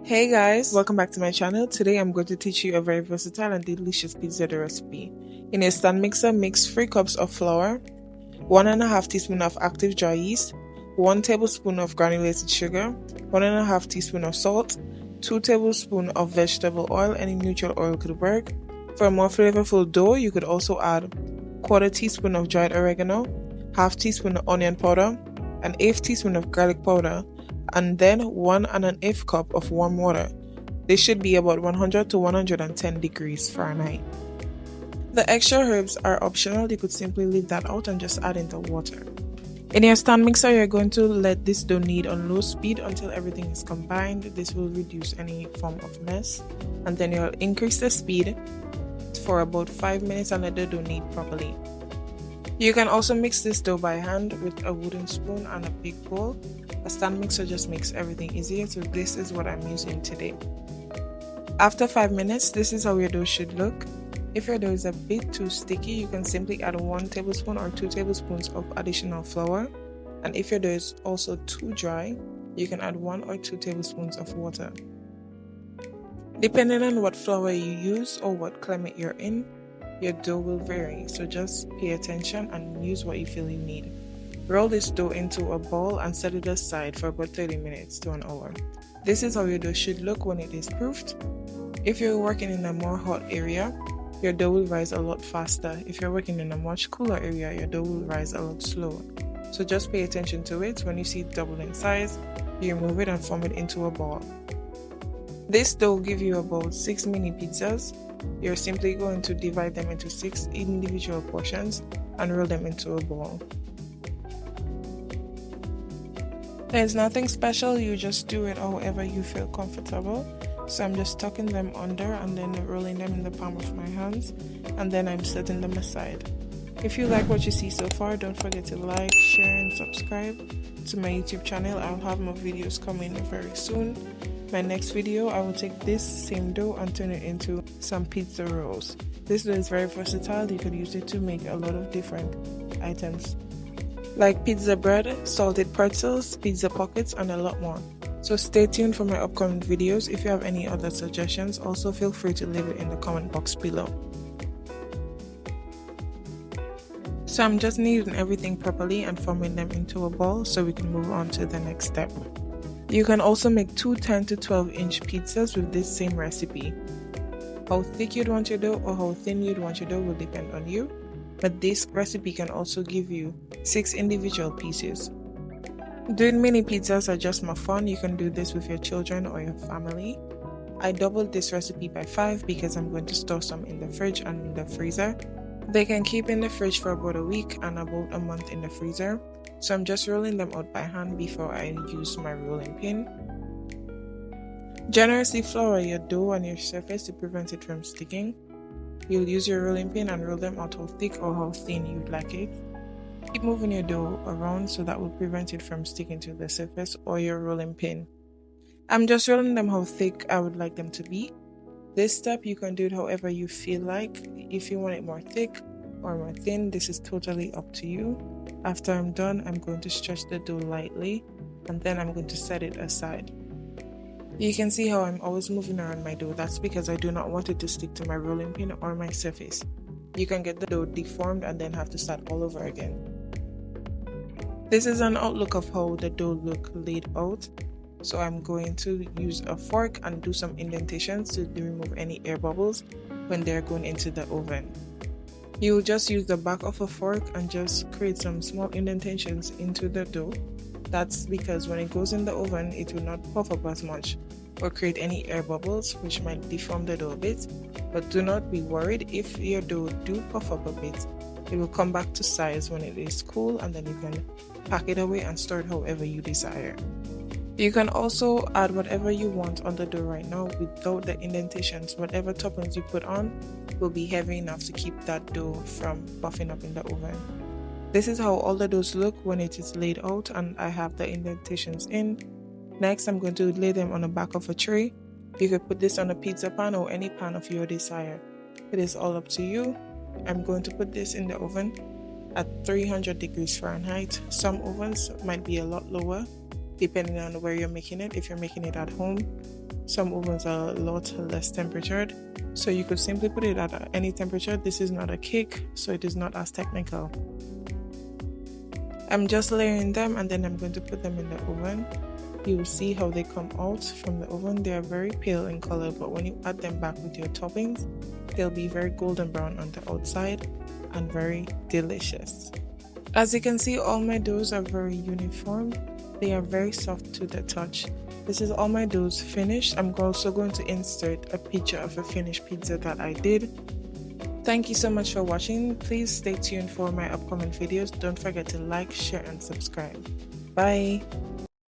Hey guys, welcome back to my channel. Today I'm going to teach you a very versatile and delicious pizza dough recipe. In a stand mixer, mix 3 cups of flour, 1.5 teaspoon of active dry yeast, 1 tablespoon of granulated sugar, 1.5 teaspoon of salt, 2 tablespoons of vegetable oil. Any neutral oil could work. For a more flavorful dough, you could also add 1/4 teaspoon of dried oregano, 1/2 teaspoon of onion powder, 1/8 teaspoon of garlic powder, and then 1.1/8 cup of warm water. This should be about 100 to 110 degrees Fahrenheit. The extra herbs are optional. You could simply leave that out and just add in the water. In your stand mixer, you're going to let this dough knead on low speed until everything is combined. This will reduce any form of mess, and then you'll increase the speed for about 5 minutes and let the dough knead properly. You can also mix this dough by hand with a wooden spoon and a big bowl. A stand mixer just makes everything easier, so this is what I'm using today. After 5 minutes, this is how your dough should look. If your dough is a bit too sticky, you can simply add 1 tablespoon or 2 tablespoons of additional flour. And if your dough is also too dry, you can add 1 or 2 tablespoons of water. Depending on what flour you use or what climate you're in, your dough will vary, so just pay attention and use what you feel you need. Roll this dough into a ball and set it aside for about 30 minutes to an hour. This is how your dough should look when it is proofed. If you're working in a more hot area, your dough will rise a lot faster. If you're working in a much cooler area, your dough will rise a lot slower. So just pay attention to it. When you see it double in size, you remove it and form it into a ball. This dough will give you about 6 mini pizzas. You're simply going to divide them into 6 individual portions and roll them into a ball. There's nothing special, you just do it however you feel comfortable. So I'm just tucking them under and then rolling them in the palm of my hands, and then I'm setting them aside. If you like what you see so far, don't forget to like, share and subscribe to my YouTube channel. I'll have more videos coming very soon. My next video, I will take this same dough and turn it into some pizza rolls. This dough is very versatile. You could use it to make a lot of different items, like pizza bread, salted pretzels, pizza pockets, and a lot more. So stay tuned for my upcoming videos. If you have any other suggestions, also feel free to leave it in the comment box below. So I'm just kneading everything properly and forming them into a ball so we can move on to the next step. You can also make 2 10 to 12 inch pizzas with this same recipe. How thick you'd want your dough or how thin you'd want your dough will depend on you, but this recipe can also give you 6 individual pieces. Doing mini pizzas are just more fun. You can do this with your children or your family. I doubled this recipe by 5 because I'm going to store some in the fridge and in the freezer. They can keep in the fridge for about a week and about a month in the freezer. So I'm just rolling them out by hand before I use my rolling pin. Generously flour your dough on your surface to prevent it from sticking. You'll use your rolling pin and roll them out how thick or how thin you'd like it. Keep moving your dough around so that will prevent it from sticking to the surface or your rolling pin. I'm just rolling them how thick I would like them to be. This step you can do it however you feel like. If you want it more thick or more thin, this is totally up to you. After I'm done, I'm going to stretch the dough lightly and then I'm going to set it aside. You can see how I'm always moving around my dough. That's because I do not want it to stick to my rolling pin or my surface. You can get the dough deformed and then have to start all over again. This is an outlook of how the dough look laid out. So I'm going to use a fork and do some indentations to remove any air bubbles when they're going into the oven. You will just use the back of a fork and just create some small indentations into the dough. That's because when it goes in the oven, it will not puff up as much or create any air bubbles, which might deform the dough a bit. But do not be worried. If your dough do puff up a bit, it will come back to size when it is cool, and then you can pack it away and store it however you desire. You can also add whatever you want on the dough right now without the indentations. Whatever toppings you put on will be heavy enough to keep that dough from puffing up in the oven. This is how all the doughs look when it is laid out and I have the indentations in. Next, I'm going to lay them on the back of a tray. You could put this on a pizza pan or any pan of your desire. It is all up to you. I'm going to put this in the oven at 300 degrees Fahrenheit. Some ovens might be a lot lower depending on where you're making it. If you're making it at home, Some ovens are a lot less temperatured, so you could simply put it at any temperature. This is not a cake, so it is not as technical. I'm just layering them and then I'm going to put them in the oven. You will see how they come out from the oven. They are very pale in color, but when you add them back with your toppings, they'll be very golden brown on the outside and very delicious. As you can see, all my doughs are very uniform. They are very soft to the touch. This is all my doughs finished. I'm also going to insert a picture of a finished pizza that I did. Thank you so much for watching. Please stay tuned for my upcoming videos. Don't forget to like, share, and subscribe. Bye!